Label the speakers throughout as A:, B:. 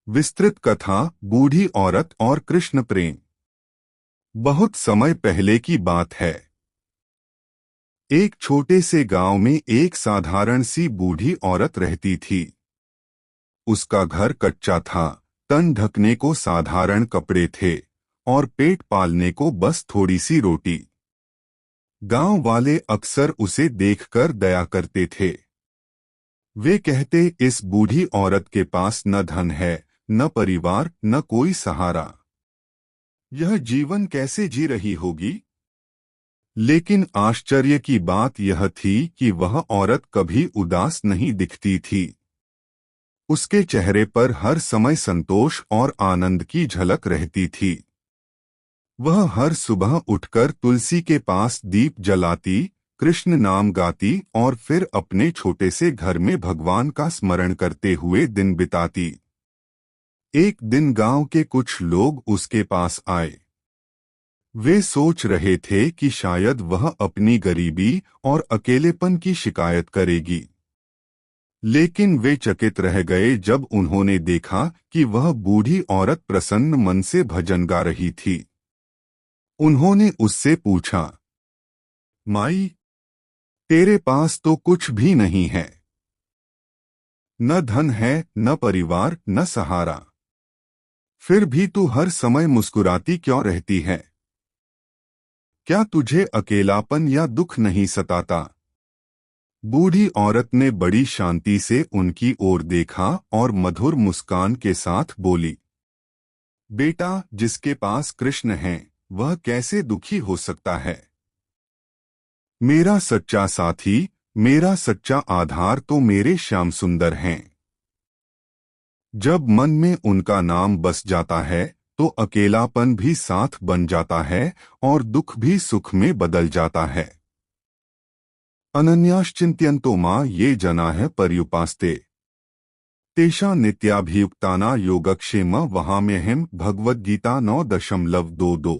A: विस्तृत कथा, बूढ़ी औरत और कृष्ण प्रेम। बहुत समय पहले की बात है। एक छोटे से गांव में एक साधारण सी बूढ़ी औरत रहती थी। उसका घर कच्चा था, तन ढकने को साधारण कपड़े थे और पेट पालने को बस थोड़ी सी रोटी। गांव वाले अक्सर उसे देखकर दया करते थे। वे कहते, इस बूढ़ी औरत के पास न धन है, न परिवार, न कोई सहारा। यह जीवन कैसे जी रही होगी? लेकिन आश्चर्य की बात यह थी कि वह औरत कभी उदास नहीं दिखती थी। उसके चेहरे पर हर समय संतोष और आनंद की झलक रहती थी। वह हर सुबह उठकर तुलसी के पास दीप जलाती, कृष्ण नाम गाती और फिर अपने छोटे से घर में भगवान का स्मरण करते हुए दिन बिताती। एक दिन गांव के कुछ लोग उसके पास आए। वे सोच रहे थे कि शायद वह अपनी गरीबी और अकेलेपन की शिकायत करेगी। लेकिन वे चकित रह गए जब उन्होंने देखा कि वह बूढ़ी औरत प्रसन्न मन से भजन गा रही थी। उन्होंने उससे पूछा, माई, तेरे पास तो कुछ भी नहीं है। न धन है, न परिवार, न सहारा। फिर भी तू हर समय मुस्कुराती क्यों रहती है? क्या तुझे अकेलापन या दुख नहीं सताता? बूढ़ी औरत ने बड़ी शांति से उनकी ओर देखा और मधुर मुस्कान के साथ बोली, बेटा, जिसके पास कृष्ण है, वह कैसे दुखी हो सकता है? मेरा सच्चा साथी, मेरा सच्चा आधार तो मेरे श्याम सुंदर हैं। जब मन में उनका नाम बस जाता है तो अकेलापन भी साथ बन जाता है और दुख भी सुख में बदल जाता है। अनन्याश्चिंत्यन्तो मां ये जनाः पर्युपास्ते तेषां नित्याभियुक्ताना योगक्षेम वहाम्यहम्। भगवद्गीता 9.22।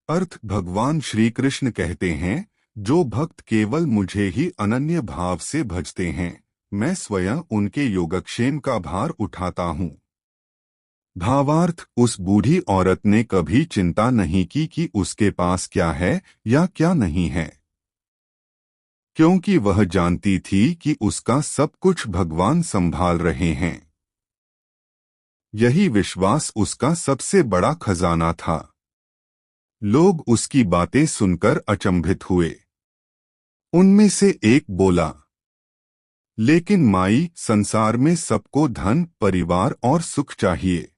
A: अर्थ, भगवान श्री कृष्ण कहते हैं, जो भक्त केवल मुझे ही अनन्य भाव से भजते हैं, मैं स्वयं उनके योगक्षेम का भार उठाता हूँ। भावार्थ, उस बूढ़ी औरत ने कभी चिंता नहीं की कि उसके पास क्या है या क्या नहीं है, क्योंकि वह जानती थी कि उसका सब कुछ भगवान संभाल रहे हैं। यही विश्वास उसका सबसे बड़ा खजाना था। लोग उसकी बातें सुनकर अचंभित हुए। उनमें से एक बोला, लेकिन माई, संसार में सबको धन, परिवार और सुख चाहिए।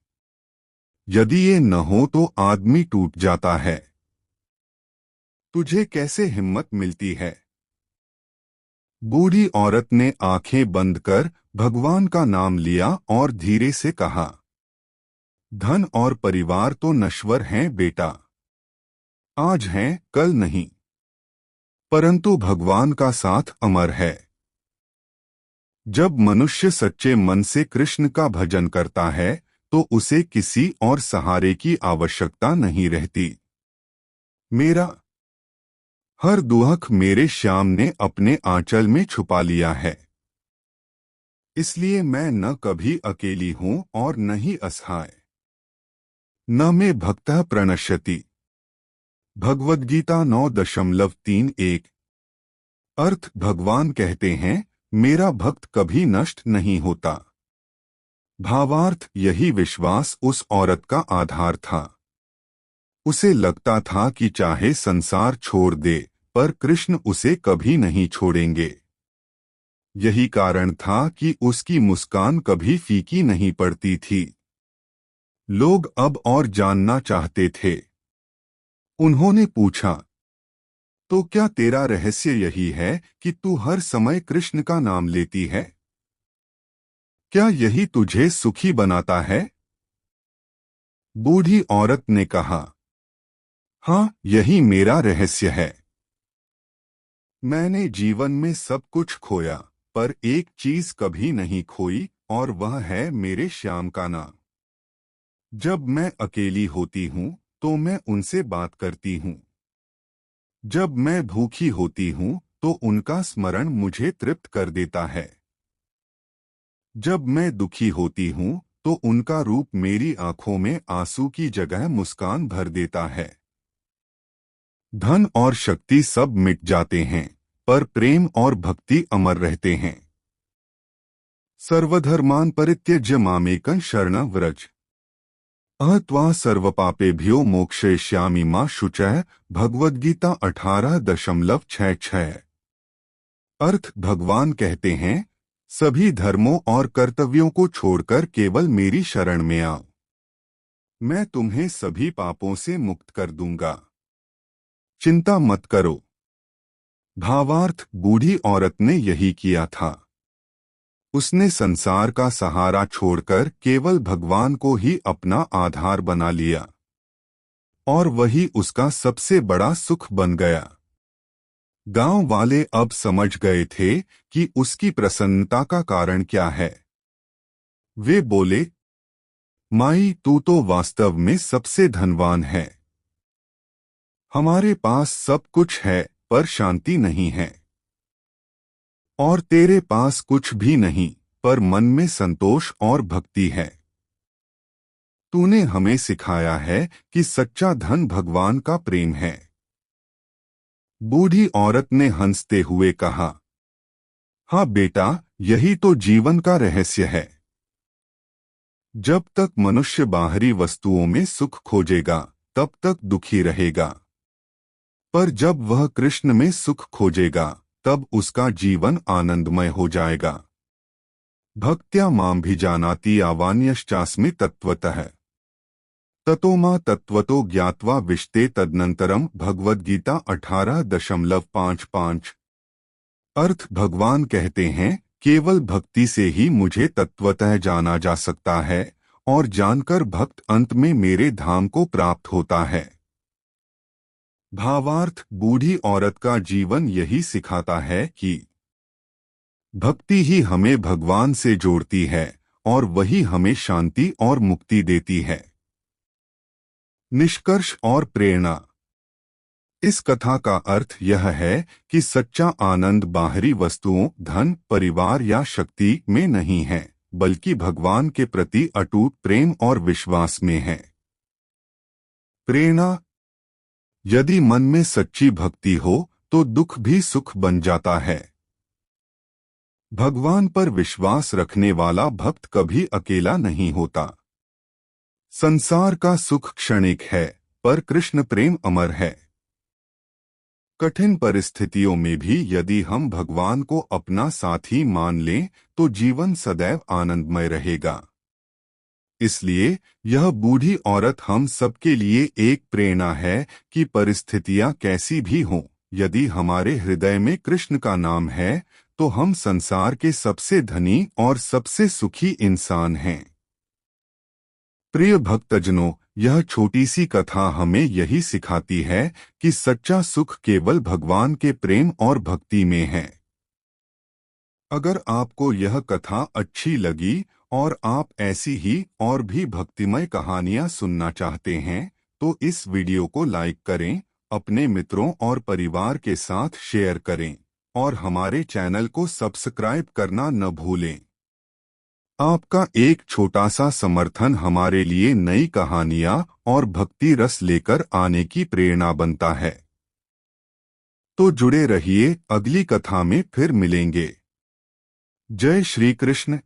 A: यदि ये न हो तो आदमी टूट जाता है। तुझे कैसे हिम्मत मिलती है? बूढ़ी औरत ने आंखें बंद कर भगवान का नाम लिया और धीरे से कहा, धन और परिवार तो नश्वर हैं बेटा, आज हैं, कल नहीं, परंतु भगवान का साथ अमर है। जब मनुष्य सच्चे मन से कृष्ण का भजन करता है तो उसे किसी और सहारे की आवश्यकता नहीं रहती। मेरा हर दुख मेरे श्याम ने अपने आंचल में छुपा लिया है। इसलिए मैं न कभी अकेली हूँ और न ही असहाय। न मे भक्तः प्रणश्यति। भगवद्गीता 9.31। अर्थ, भगवान कहते हैं, मेरा भक्त कभी नष्ट नहीं होता। भावार्थ, यही विश्वास उस औरत का आधार था। उसे लगता था कि चाहे संसार छोड़ दे, पर कृष्ण उसे कभी नहीं छोड़ेंगे। यही कारण था कि उसकी मुस्कान कभी फीकी नहीं पड़ती थी। लोग अब और जानना चाहते थे। उन्होंने पूछा, तो क्या तेरा रहस्य यही है कि तू हर समय कृष्ण का नाम लेती है? क्या यही तुझे सुखी बनाता है? बूढ़ी औरत ने कहा, हाँ, यही मेरा रहस्य है। मैंने जीवन में सब कुछ खोया, पर एक चीज कभी नहीं खोई, और वह है मेरे श्याम का नाम। जब मैं अकेली होती हूँ तो मैं उनसे बात करती हूँ। जब मैं भूखी होती हूँ तो उनका स्मरण मुझे तृप्त कर देता है। जब मैं दुखी होती हूँ तो उनका रूप मेरी आंखों में आंसू की जगह मुस्कान भर देता है। धन और शक्ति सब मिट जाते हैं, पर प्रेम और भक्ति अमर रहते हैं। सर्वधर्मान् परित्यज्य मामेकं शरणं व्रज अहत्वा सर्वपापेभ्यो मोक्षयिष्यामि मा शुचः। भगवद्गीता 18.66। अर्थ भगवान कहते हैं, सभी धर्मों और कर्तव्यों को छोड़कर केवल मेरी शरण में आओ, मैं तुम्हें सभी पापों से मुक्त कर दूंगा। चिंता मत करो। भावार्थ, बूढ़ी औरत ने यही किया था। उसने संसार का सहारा छोड़कर केवल भगवान को ही अपना आधार बना लिया, और वही उसका सबसे बड़ा सुख बन गया। गांव वाले अब समझ गए थे कि उसकी प्रसन्नता का कारण क्या है। वे बोले, माई, तू तो वास्तव में सबसे धनवान है। हमारे पास सब कुछ है, पर शांति नहीं है। और तेरे पास कुछ भी नहीं, पर मन में संतोष और भक्ति है। तूने हमें सिखाया है कि सच्चा धन भगवान का प्रेम है। बूढ़ी औरत ने हंसते हुए कहा, हाँ बेटा, यही तो जीवन का रहस्य है। जब तक मनुष्य बाहरी वस्तुओं में सुख खोजेगा, तब तक दुखी रहेगा। पर जब वह कृष्ण में सुख खोजेगा, तब उसका जीवन आनंदमय हो जाएगा। भक्त्या मां भिजानाति यावान्यश्चास्मि तत्वतः ततो मां तत्वतो ज्ञात्वा विशते तदनंतरम। भगवद्गीता 18.55। अर्थ भगवान कहते हैं, केवल भक्ति से ही मुझे तत्वतः जाना जा सकता है, और जानकर भक्त अंत में मेरे धाम को प्राप्त होता है। भावार्थ, बूढ़ी औरत का जीवन यही सिखाता है कि भक्ति ही हमें भगवान से जोड़ती है, और वही हमें शांति और मुक्ति देती है। निष्कर्ष और प्रेरणा। इस कथा का अर्थ यह है कि सच्चा आनंद बाहरी वस्तुओं, धन, परिवार या शक्ति में नहीं है, बल्कि भगवान के प्रति अटूट प्रेम और विश्वास में है। प्रेरणा। यदि मन में सच्ची भक्ति हो तो दुख भी सुख बन जाता है। भगवान पर विश्वास रखने वाला भक्त कभी अकेला नहीं होता। संसार का सुख क्षणिक है, पर कृष्ण प्रेम अमर है। कठिन परिस्थितियों में भी यदि हम भगवान को अपना साथी मान लें, तो जीवन सदैव आनंदमय रहेगा। इसलिए यह बूढ़ी औरत हम सबके लिए एक प्रेरणा है कि परिस्थितियां कैसी भी हों, यदि हमारे हृदय में कृष्ण का नाम है, तो हम संसार के सबसे धनी और सबसे सुखी इंसान हैं। प्रिय भक्तजनों, यह छोटी सी कथा हमें यही सिखाती है कि सच्चा सुख केवल भगवान के प्रेम और भक्ति में है। अगर आपको यह कथा अच्छी लगी और आप ऐसी ही और भी भक्तिमय कहानियां सुनना चाहते हैं, तो इस वीडियो को लाइक करें, अपने मित्रों और परिवार के साथ शेयर करें, और हमारे चैनल को सब्सक्राइब करना न भूलें। आपका एक छोटा सा समर्थन हमारे लिए नई कहानियां और भक्ति रस लेकर आने की प्रेरणा बनता है। तो जुड़े रहिए, अगली कथा में फिर मिलेंगे। जय श्री कृष्ण।